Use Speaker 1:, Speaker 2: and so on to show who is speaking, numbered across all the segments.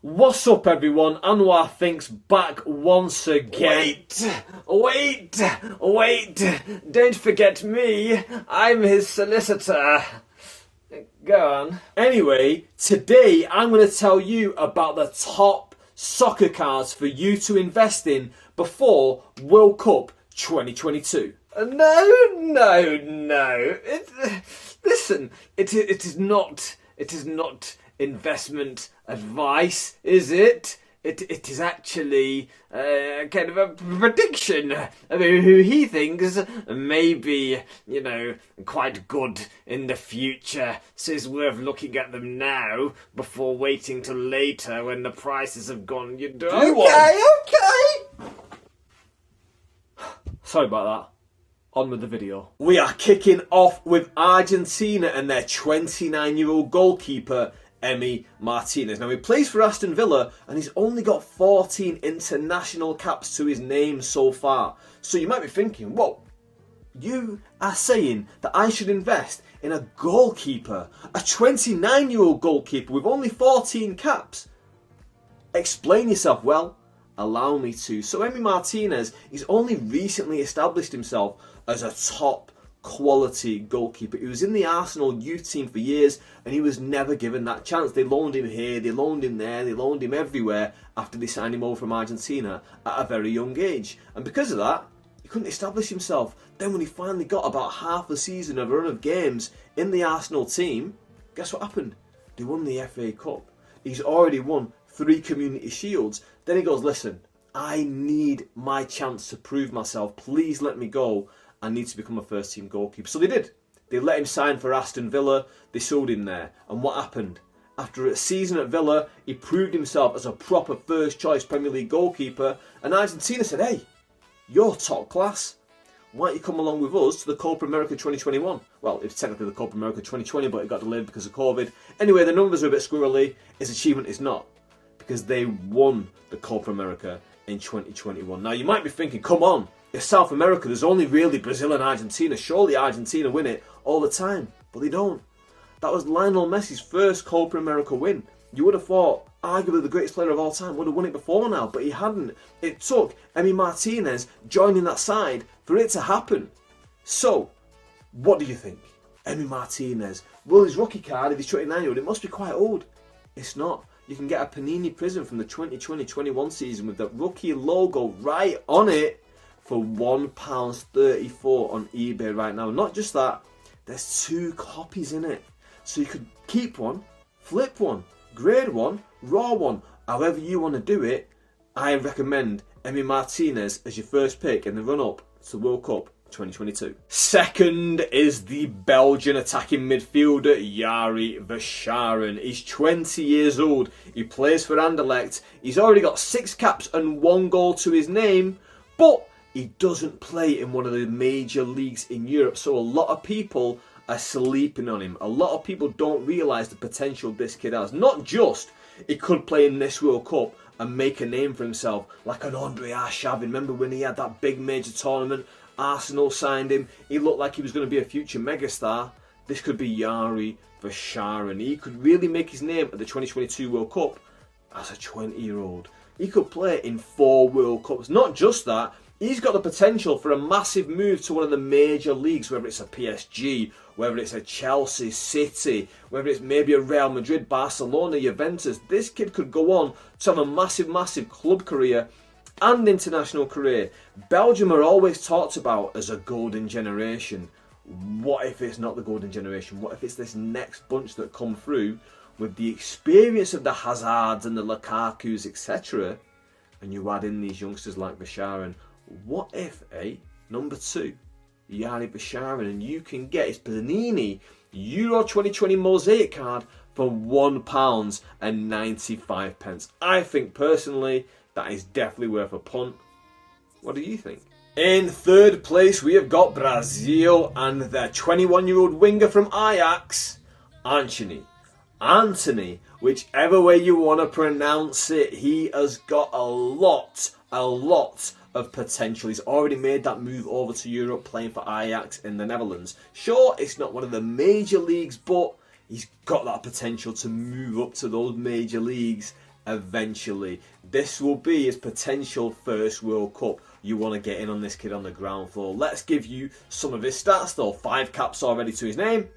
Speaker 1: What's up, everyone? Anwar Thinks back once again. Wait! Don't forget me. I'm his solicitor. Go on. Anyway, today I'm going to tell you about the top soccer cards for you to invest in before World Cup 2022. No. Listen, it is not investment advice, is it? It is actually kind of a prediction of who he thinks may be, quite good in the future. So it's worth looking at them now before waiting till later when the prices have gone. Okay. Sorry about that. On with the video. We are kicking off with Argentina and their 29-year-old goalkeeper, Emi Martinez. Now, he plays for Aston Villa and he's only got 14 international caps to his name so far. So you might be thinking, whoa, you are saying that I should invest in a goalkeeper, a 29-year-old goalkeeper with only 14 caps? Explain yourself. Well, allow me to. So Emi Martinez, he's only recently established himself as a top quality goalkeeper. He was in the Arsenal youth team for years and he was never given that chance. They loaned him here, they loaned him there, they loaned him everywhere after they signed him over from Argentina at a very young age. And because of that, he couldn't establish himself. Then when he finally got about half a season of a run of games in the Arsenal team, guess what happened? They won the FA Cup. He's already won 3 Community Shields. Then he goes, listen, I need my chance to prove myself. Please let me go. I need to become a first team goalkeeper. So they did. They let him sign for Aston Villa. They sold him there. And what happened? After a season at Villa, he proved himself as a proper first choice Premier League goalkeeper. And Argentina said, hey, you're top class. Why don't you come along with us to the Copa America 2021? Well, it's technically the Copa America 2020, but it got delayed because of COVID. Anyway, the numbers are a bit squirrely. His achievement is not, because they won the Copa America in 2021. Now, you might be thinking, come on, it's South America, there's only really Brazil and Argentina. Surely Argentina win it all the time. But they don't. That was Lionel Messi's first Copa America win. You would have thought, arguably the greatest player of all time, would have won it before now, but he hadn't. It took Emi Martinez joining that side for it to happen. So, what do you think? Emi Martinez, well, his rookie card, if he's 29-year-old, it must be quite old. It's not. You can get a Panini Prism from the 2020-21 season with the rookie logo right on it for £1.34 on eBay right now. Not just that, there's 2 copies in it. So you could keep one, flip one, grade one, raw one, however you want to do it. I recommend Emi Martinez as your first pick in the run-up to World Cup 2022. Second is the Belgian attacking midfielder Yari Verscharen. He's 20 years old. He plays for Anderlecht. He's already got 6 caps and 1 goal to his name, but he doesn't play in one of the major leagues in Europe, so a lot of people are sleeping on him. A lot of people don't realise the potential this kid has. Not just he could play in this World Cup and make a name for himself, like an Andre Arshavin. Remember when he had that big major tournament? Arsenal signed him. He looked like he was going to be a future megastar. This could be Yari Verscharen. He could really make his name at the 2022 World Cup as a 20-year-old. He could play in 4 World Cups. Not just that, he's got the potential for a massive move to one of the major leagues, whether it's a PSG, whether it's a Chelsea, City, whether it's maybe a Real Madrid, Barcelona, Juventus. This kid could go on to have a massive club career and international career. Belgium are always talked about as a golden generation. What if it's not the golden generation? What if it's this next bunch that come through with the experience of the Hazards and the Lukakus, etc., and you add in these youngsters like Verscharen? What if, number 2, Yari Verscharen, and you can get his Panini Euro 2020 Mosaic card for £1.95. I think personally that is definitely worth a punt. What do you think? In third place, we have got Brazil and their 21-year-old winger from Ajax, Anthony, whichever way you want to pronounce it. He has got a lot of potential. He's already made that move over to Europe, playing for Ajax in the Netherlands. Sure, it's not one of the major leagues, but he's got that potential to move up to those major leagues eventually. This will be his potential first World Cup. You want to get in on this kid on the ground floor. Let's give you some of his stats though. 5 caps already to his name.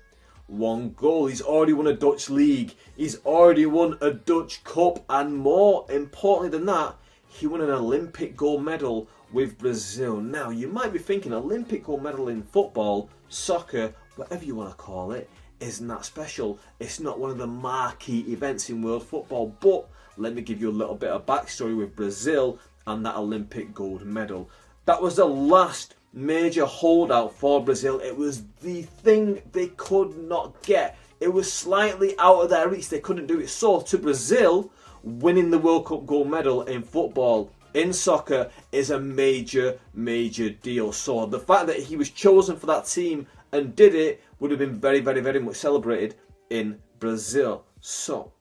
Speaker 1: 1 goal. He's already won a Dutch league. He's already won a Dutch Cup. And more importantly than that, he won an Olympic gold medal with Brazil. Now, you might be thinking, Olympic gold medal in football, soccer, whatever you want to call it, isn't that special. It's not one of the marquee events in world football. But let me give you a little bit of backstory with Brazil and that Olympic gold medal. That was the last major holdout for Brazil. It was the thing they could not get. It was slightly out of their reach. They couldn't do it. So to Brazil, winning the World Cup gold medal in football, in soccer, is a major, major deal. So the fact that he was chosen for that team and did it would have been very, very, very much celebrated in Brazil. So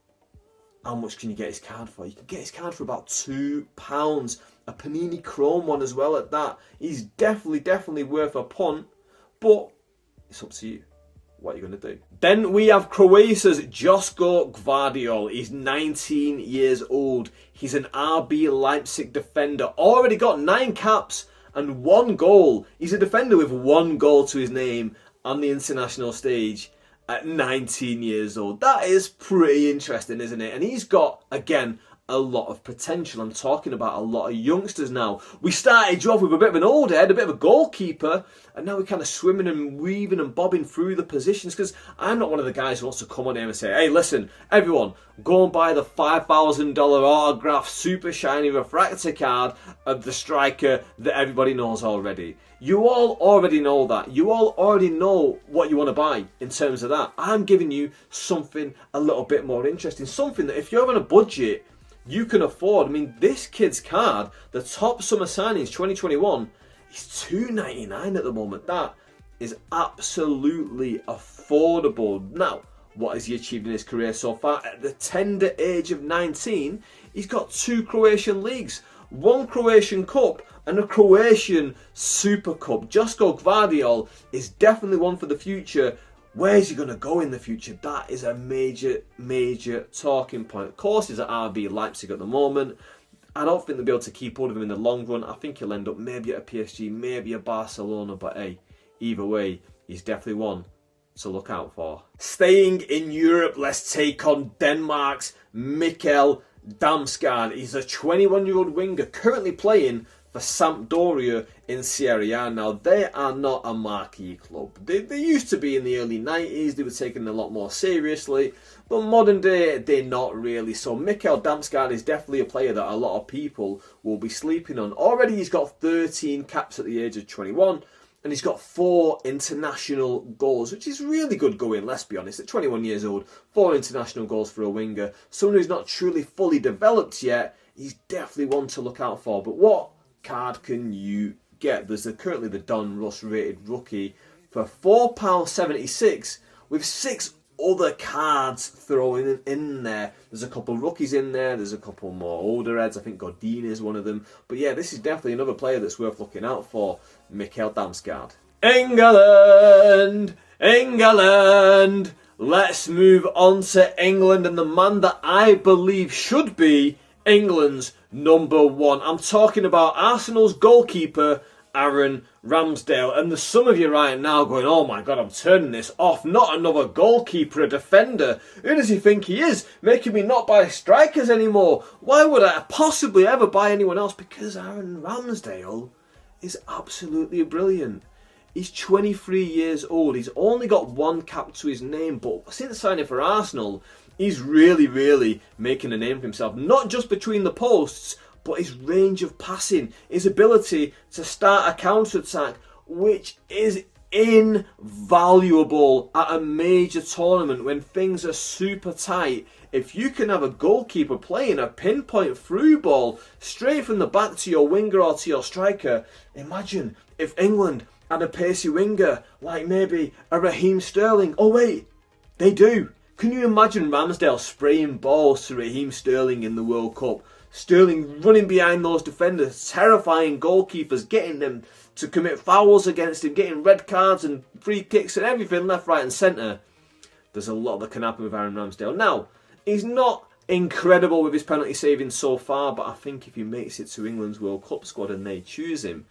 Speaker 1: how much can you get his card for? You can get his card for about £2. A Panini Chrome one as well at that. He's definitely worth a punt, but it's up to you. What are you going to do? Then we have Croatia's Josko Gvardiol. He's 19 years old. He's an RB Leipzig defender. Already got 9 caps and 1 goal. He's a defender with 1 goal to his name on the international stage at 19 years old. That is pretty interesting, isn't it? And he's got, again, a lot of potential. I'm talking about a lot of youngsters now. We started you off with a bit of an old head, a bit of a goalkeeper, and now we're kind of swimming and weaving and bobbing through the positions, because I'm not one of the guys who wants to come on here and say, hey, listen, everyone, go and buy the $5,000 autograph super shiny refractor card of the striker that everybody knows already. You all already know that. You all already know what you want to buy in terms of that. I'm giving you something a little bit more interesting, something that if you're on a budget, you can afford. I mean, this kid's card, the top summer signings 2021, is $2.99 at the moment. That is absolutely affordable. Now, what has he achieved in his career so far? At the tender age of 19, he's got 2 Croatian leagues, 1 Croatian Cup, and a Croatian Super Cup. Josko Gvardiol is definitely one for the future. Where's he going to go in the future? That is a major, major talking point. Of course, he's at RB Leipzig at the moment. I don't think they'll be able to keep hold of him in the long run. I think he'll end up maybe at a PSG, maybe a Barcelona. But hey, either way, he's definitely one to look out for. Staying in Europe, let's take on Denmark's Mikhail damskaar. He's a 21-year-old winger currently playing for Sampdoria in Serie A. Now, they are not a marquee club. They used to be in the early 90s. They were taken a lot more seriously. But modern day, they're not really. So Mikhail damskaar is definitely a player that a lot of people will be sleeping on. Already he's got 13 caps at the age of 21. And he's got 4 international goals, which is really good going, let's be honest. At 21 years old, 4 international goals for a winger. Someone who's not truly fully developed yet, he's definitely one to look out for. But what card can you get? There's currently the Don Russ rated rookie for £4.76 with 6 other cards thrown in there. There's a couple rookies in there. There's a couple more older heads. I think Godin is one of them. But yeah, this is definitely another player that's worth looking out for. Mikhail damskaar. England! England! Let's move on to England and the man that I believe should be England's number 1. I'm talking about Arsenal's goalkeeper, Aaron Ramsdale. And there's some of you right now going, oh my God, I'm turning this off. Not another goalkeeper, a defender. Who does he think he is? Making me not buy strikers anymore. Why would I possibly ever buy anyone else? Because Aaron Ramsdale is absolutely brilliant. He's 23 years old. He's only got 1 cap to his name. But since signing for Arsenal, he's really making a name for himself. Not just between the posts, but his range of passing, his ability to start a counter-attack, which is invaluable at a major tournament when things are super tight. If you can have a goalkeeper playing a pinpoint through ball straight from the back to your winger or to your striker, imagine if England had a pacey winger like maybe a Raheem Sterling. Oh wait, they do. Can you imagine Ramsdale spraying balls to Raheem Sterling in the World Cup? Sterling running behind those defenders, terrifying goalkeepers, getting them to commit fouls against him, getting red cards and free kicks and everything left, right and centre. There's a lot that can happen with Aaron Ramsdale. Now, he's not incredible with his penalty saving so far, but I think if he makes it to England's World Cup squad and they choose him,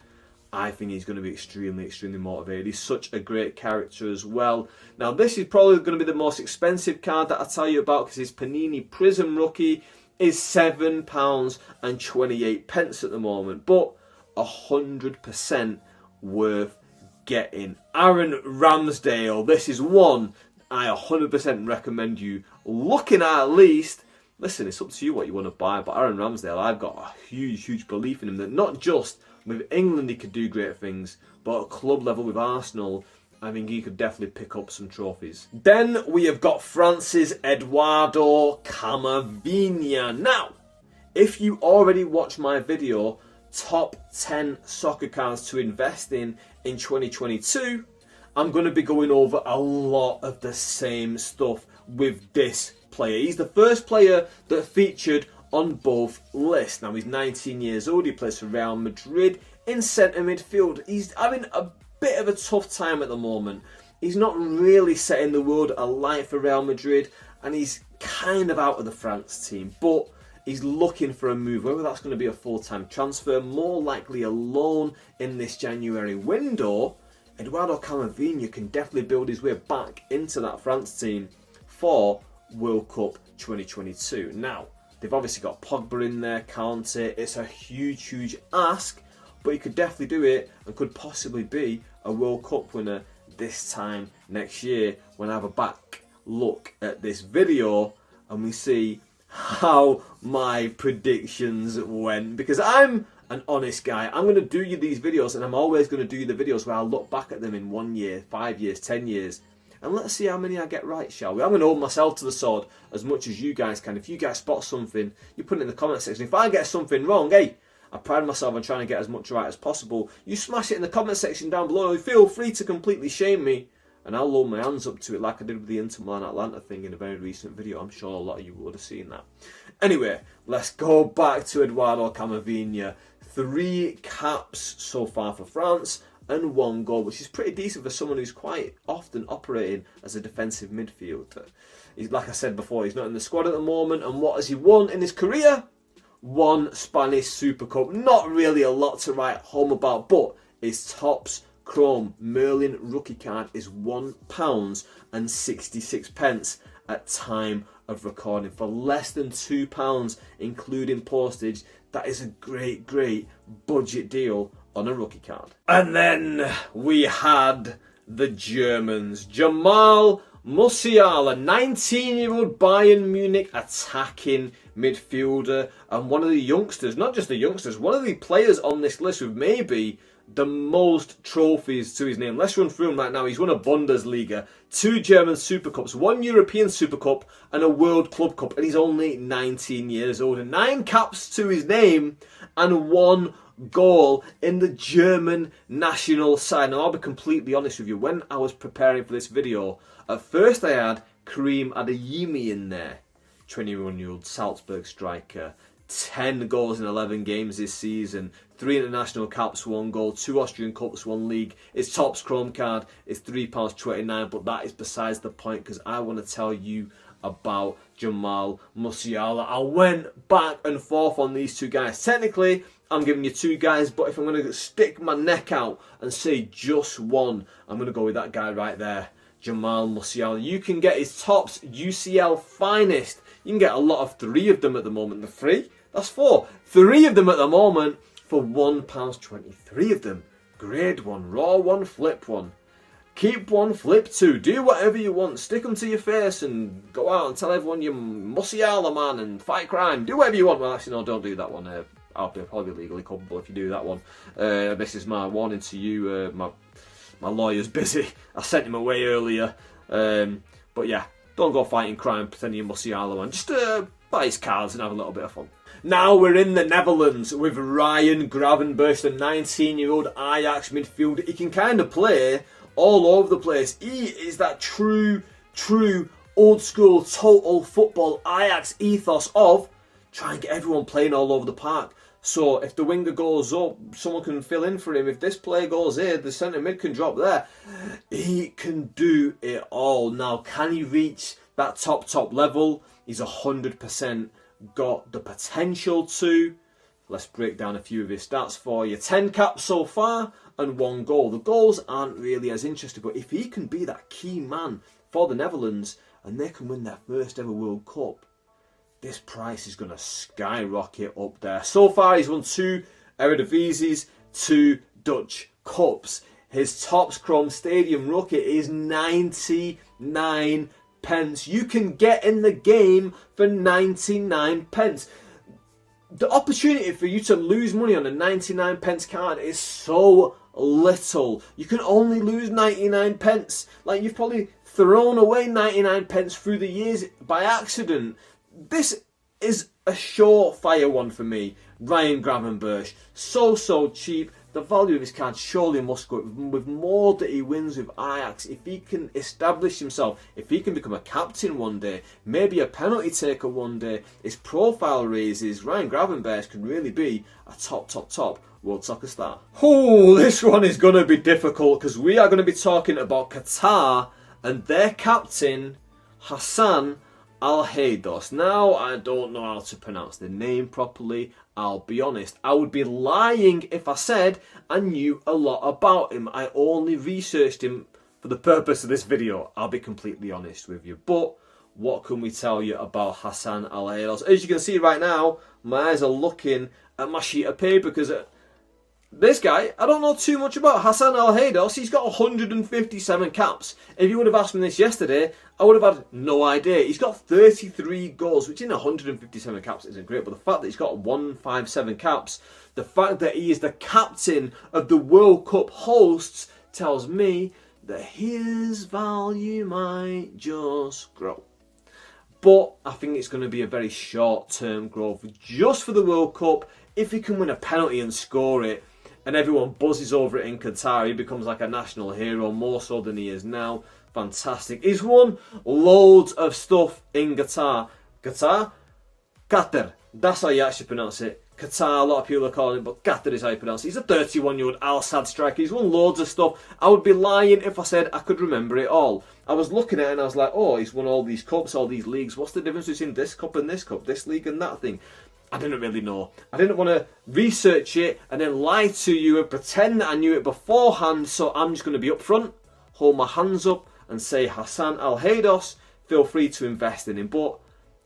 Speaker 1: I think he's going to be extremely, extremely motivated. He's such a great character as well. Now, this is probably going to be the most expensive card that I tell you about, because his Panini Prism rookie is £7.28 at the moment, but 100% worth getting. Aaron Ramsdale, this is one I 100% recommend you looking at least. Listen, it's up to you what you want to buy, but Aaron Ramsdale, I've got a huge, huge belief in him that not just with England he could do great things, but at club level with Arsenal, I think he could definitely pick up some trophies. Then we have got France's Eduardo Camavinga. Now, if you already watched my video, top 10 soccer cards to invest in 2022, I'm going to be going over a lot of the same stuff with this player. He's the first player that featured on both lists. Now, he's 19 years old, he plays for Real Madrid in centre midfield. He's having a bit of a tough time at the moment. He's not really setting the world alight for Real Madrid, and he's kind of out of the France team, but he's looking for a move, whether that's going to be a full-time transfer, more likely a loan in this January window. Eduardo Camavinga can definitely build his way back into that France team for World Cup 2022. Now, they've obviously got Pogba in there, Kante. It's a huge, huge ask, but he could definitely do it and could possibly be a World Cup winner this time next year when I have a back look at this video and we see how my predictions went, because I'm an honest guy. I'm going to do you these videos, and I'm always going to do you the videos where I'll look back at them in 1 year, 5 years, 10 years, and let's see how many I get right, shall we? I'm going to hold myself to the sword as much as you guys can. If you guys spot something, you put it in the comment section. If I get something wrong, hey, I pride myself on trying to get as much right as possible. You smash it in the comment section down below. Feel free to completely shame me, and I'll hold my hands up to it like I did with the Inter Milan Atlanta thing in a very recent video. I'm sure a lot of you would have seen that. Anyway, let's go back to Eduardo Camavinga. 3 caps so far for France and 1 goal, which is pretty decent for someone who's quite often operating as a defensive midfielder. He's, like I said before, he's not in the squad at the moment, and what has he won in his career? 1 Spanish Super Cup. Not really a lot to write home about, but his Topps Chrome Merlin rookie card is £1.66 at time of recording, for less than £2 including postage. That is a great, great budget deal on a rookie card. And then we had the Germans. Jamal Musiala, 19-year-old Bayern Munich attacking midfielder, and one of the youngsters, not just the youngsters, one of the players on this list with maybe the most trophies to his name. Let's run through them right now. He's won a Bundesliga, 2 German Super Cups, 1 European Super Cup, and a World Club Cup, and he's only 19 years old. And 9 caps to his name and 1 goal in the German national side. Now, I'll be completely honest with you. When I was preparing for this video, at first I had Karim Adeyemi in there, 21-year-old Salzburg striker. 10 goals in 11 games this season, 3 international caps, 1 goal, 2 Austrian Cups, 1 league. His Topps Chrome card is £3.29, but that is besides the point, because I want to tell you about Jamal Musiala. I went back and forth on these 2 guys. Technically, I'm giving you 2 guys, but if I'm going to stick my neck out and say just one, I'm going to go with that guy right there, Jamal Musiala. You can get his Topps UCL Finest. You can get a lot of 3 of them at the moment. The 3? That's 4. 3 of them at the moment for £1.20. 3 of them. Grade 1, raw 1, flip 1. Keep 1, flip 2. Do whatever you want. Stick them to your face and go out and tell everyone you're Musiala man and fight crime. Do whatever you want. Well, actually, no, don't do that one. I'll be probably legally culpable if you do that one. This is my warning to you. My lawyer's busy. I sent him away earlier. But yeah, don't go fighting crime pretending you're Musiala man. Just buy his cards and have a little bit of fun. Now we're in the Netherlands with Ryan Gravenbloom, the 19-year-old Ajax midfielder. He can kind of play all over the place. He is that true old school total football Ajax ethos of try and get everyone playing all over the park. So if the winger goes up, someone can fill in for him. If this player goes here, the centre mid can drop there. He can do it all. Now, can he reach that top level? he's 100% got the potential to. Let's break down a few of his stats for you. 10 caps so far and 1 goal. The goals aren't really as interesting, but if he can be that key man for the Netherlands and they can win their first ever World Cup, this price is going to skyrocket up there. So far, he's won 2 Eredivisie, 2 Dutch Cups. His Topps Chrome Stadium rookie is 99 pence. You can get in the game for 99 pence. The opportunity for you to lose money on a 99 pence card is so little. You can only lose 99 pence. Like, you've probably thrown away 99 pence through the years by accident. This is a surefire one for me. Ryan Gravenbloom, so cheap. The value of his card surely must go up. With more that he wins with Ajax, if he can establish himself, if he can become a captain one day, maybe a penalty taker one day, his profile raises, Ryan Gravenbloom can really be a top world soccer star. Oh, this one is going to be difficult because we are going to be talking about Qatar and their captain, Hassan Al-Haydos. Now, I don't know how to pronounce the name properly. I'll be honest. I would be lying if I said I knew a lot about him. I only researched him for the purpose of this video. I'll be completely honest with you. But what can we tell you about Hassan Al-Haydos? As you can see right now, my eyes are looking at my sheet of paper because this guy, I don't know too much about. Hassan Al-Haydos, he's got 157 caps. If you would have asked me this yesterday, I would have had no idea. He's got 33 goals, which in 157 caps isn't great, but the fact that he's got 157 caps, the fact that he is the captain of the World Cup hosts tells me that his value might just grow. But I think it's going to be a very short-term growth just for the World Cup. If he can win a penalty and score it, and everyone buzzes over it in Qatar, he becomes like a national hero, more so than he is now. Fantastic. He's won loads of stuff in Qatar. Qatar. That's how you actually pronounce it. Qatar, a lot of people are calling it, but Qatar is how you pronounce it. He's a 31-year-old Al-Sadd striker. He's won loads of stuff. I would be lying if I said I could remember it all. I was looking at it and I was like, oh, he's won all these cups, all these leagues. What's the difference between this cup and this cup, this league and that thing? I didn't really know. I didn't want to research it and then lie to you and pretend that I knew it beforehand, so I'm just going to be upfront, hold my hands up and say Hassan Al-Haydos, feel free to invest in him. But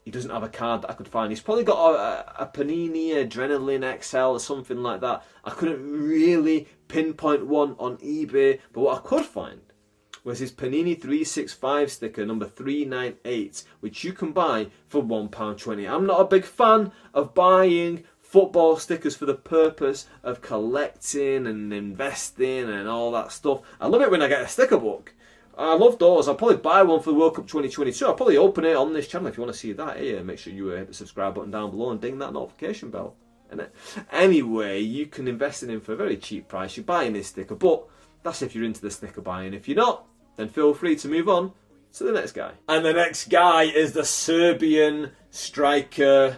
Speaker 1: he doesn't have a card that I could find. He's probably got a Panini Adrenaline XL or something like that. I couldn't really pinpoint one on eBay, but what I could find was his Panini 365 sticker number 398, which you can buy for £1.20. I'm not a big fan of buying football stickers for the purpose of collecting and investing and all that stuff. I love it when I get a sticker book. I love those. I'll probably buy one for the World Cup 2022. I'll probably open it on this channel if you want to see that. Here, make sure you hit the subscribe button down below and ding that notification bell. Anyway, you can invest in him for a very cheap price. You're buying this sticker, but that's if you're into the sticker buying. If you're not, then feel free to move on to the next guy. And the next guy is the Serbian striker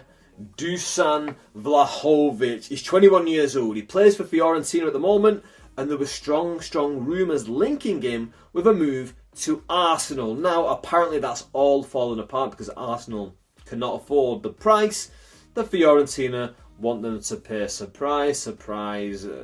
Speaker 1: Dusan Vlahovic. He's 21 years old. He plays for Fiorentina at the moment, and there were strong rumours linking him with a move to Arsenal. Now, apparently that's all fallen apart because Arsenal cannot afford the price that Fiorentina want them to pay. Surprise,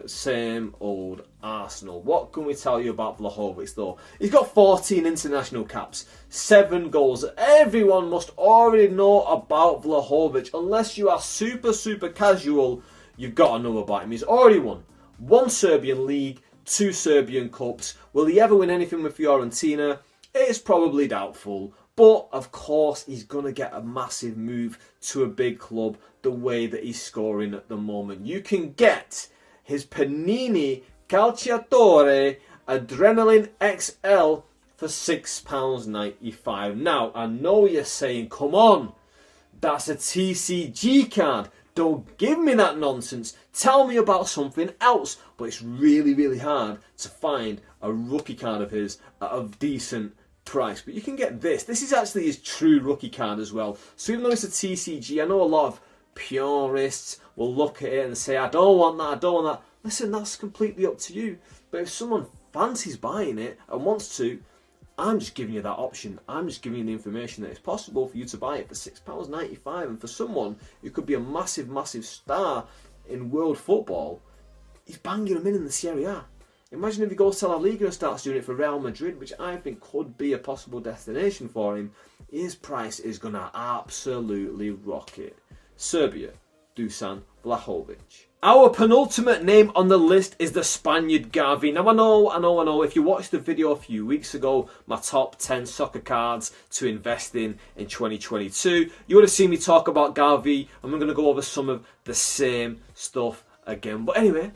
Speaker 1: same old Arsenal. What can we tell you about Vlahovic though? He's got 14 international caps, 7 goals. Everyone must already know about Vlahovic. Unless you are super casual, you've got to know about him. He's already won 1 Serbian league, 2 Serbian cups. Will he ever win anything with Fiorentina? It's probably doubtful. But, of course, he's going to get a massive move to a big club the way that he's scoring at the moment. You can get his Panini Calciatore Adrenaline XL for £6.95. Now, I know you're saying, come on, that's a TCG card. Don't give me that nonsense. Tell me about something else. But it's really hard to find a rookie card of his at a decent price. But you can get this. This is actually his true rookie card as well. So even though it's a TCG, I know a lot of purists will look at it and say, I don't want that. Listen, that's completely up to you. But if someone fancies buying it and wants to, I'm just giving you that option. I'm just giving you the information that it's possible for you to buy it for £6.95. And for someone who could be a massive, massive star in world football, he's banging them in the Serie A. Imagine if he goes to La Liga and starts doing it for Real Madrid, which I think could be a possible destination for him. His price is going to absolutely rocket. Serbia, Dusan Vlahovic. Our penultimate name on the list is the Spaniard Gavi. Now I know, if you watched the video a few weeks ago, my top 10 soccer cards to invest in 2022, you would have seen me talk about Gavi, and we're going to go over some of the same stuff again. But anyway,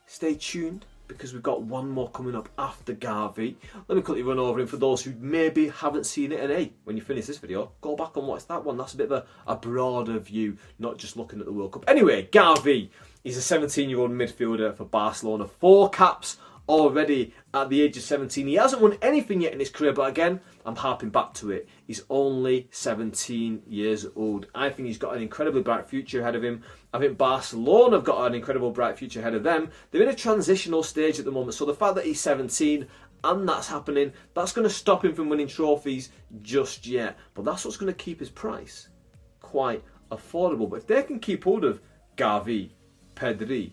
Speaker 1: stay tuned, because we've got one more coming up after Gavi. Let me quickly run over him for those who maybe haven't seen it. And hey, when you finish this video, go back and watch that one. That's a bit of a broader view, not just looking at the World Cup. Anyway, Gavi. He's a 17-year-old midfielder for Barcelona. 4 caps already at the age of 17. He hasn't won anything yet in his career, but again, I'm harping back to it. He's only 17 years old. I think he's got an incredibly bright future ahead of him. I think Barcelona have got an incredible bright future ahead of them. They're in a transitional stage at the moment, so the fact that he's 17 and that's happening, that's going to stop him from winning trophies just yet. But that's what's going to keep his price quite affordable. But if they can keep hold of Gavi, Pedri,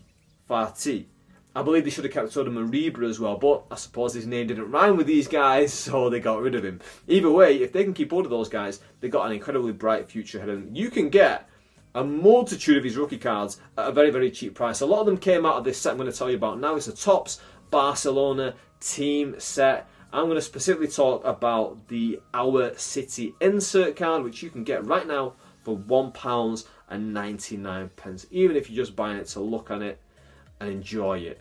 Speaker 1: Fati, I believe they should have kept hold of Mariba as well, but I suppose his name didn't rhyme with these guys, so they got rid of him. Either way, if they can keep hold of those guys, they've got an incredibly bright future ahead of them. You can get a multitude of these rookie cards at a very, very cheap price. A lot of them came out of this set I'm going to tell you about now. It's a Topps Barcelona team set. I'm going to specifically talk about the Our City insert card, which you can get right now for £1.99. Even if you're just buying it to look at it and enjoy it,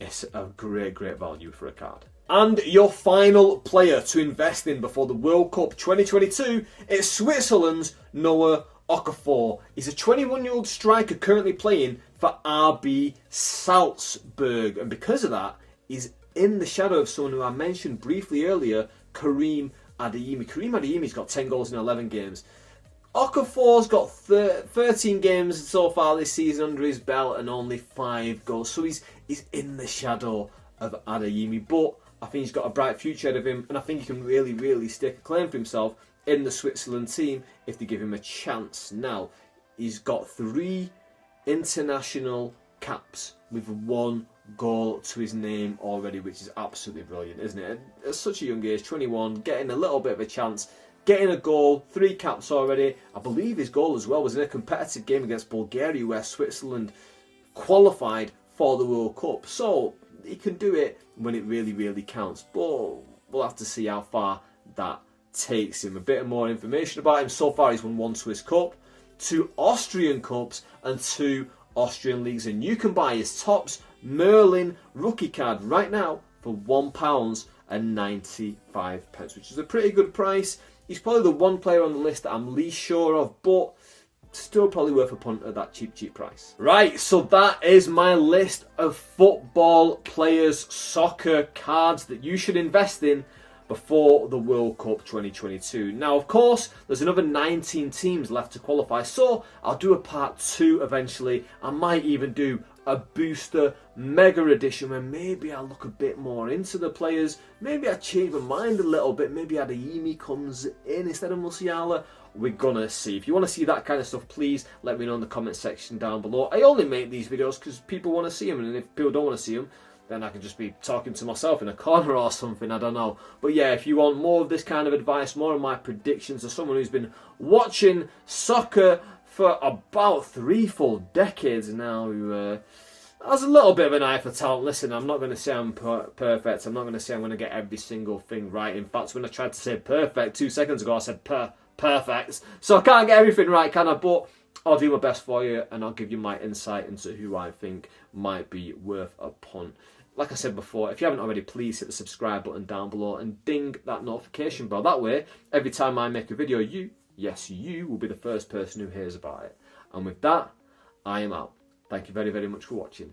Speaker 1: it's a great, great value for a card. And your final player to invest in before the World Cup 2022 is Switzerland's Noah Okafor. He's a 21-year-old striker currently playing for RB Salzburg, and because of that, he's in the shadow of someone who I mentioned briefly earlier, Karim Adeyemi. Karim Adeyemi's got 10 goals in 11 games. Okafor's got 13 games so far this season under his belt and only 5 goals. So he's in the shadow of Adeyemi. But I think he's got a bright future ahead of him, and I think he can really, really stake a claim for himself in the Switzerland team if they give him a chance. Now, he's got 3 international caps with 1 goal to his name already, which is absolutely brilliant, isn't it? At such a young age, 21, getting a little bit of a chance, getting a goal, 3 caps already. I believe his goal as well was in a competitive game against Bulgaria where Switzerland qualified for the World Cup. So he can do it when it really, really counts. But we'll have to see how far that takes him. A bit more information about him. So far he's won 1 Swiss Cup, 2 Austrian Cups and 2 Austrian Leagues. And you can buy his Topps Merlin rookie card right now for £1.95, which is a pretty good price. He's probably the one player on the list that I'm least sure of, but still probably worth a punt at that cheap price. Right, so that is my list of football players, soccer cards that you should invest in before the World Cup 2022. Now, of course, there's another 19 teams left to qualify, so I'll do a part 2 eventually. I might even do a booster mega edition where maybe I'll look a bit more into the players. Maybe I change my mind a little bit. Maybe Adeyemi comes in instead of Musiala. We're gonna see. If you want to see that kind of stuff, please let me know in the comment section down below. I only make these videos because people want to see them, and if people don't want to see them, then I can just be talking to myself in a corner or something, I don't know. But yeah, if you want more of this kind of advice, more of my predictions, as someone who's been watching soccer for about 3 full decades now, who has a little bit of an eye for talent. Listen, I'm not going to say I'm perfect. I'm not going to say I'm going to get every single thing right. In fact, when I tried to say perfect 2 seconds ago, I said perfect. So I can't get everything right, can I? But I'll do my best for you, and I'll give you my insight into who I think might be worth a punt. Like I said before, if you haven't already, please hit the subscribe button down below and ding that notification bell. That way, every time I make a video, you will be the first person who hears about it. And with that, I am out. Thank you very, very much for watching.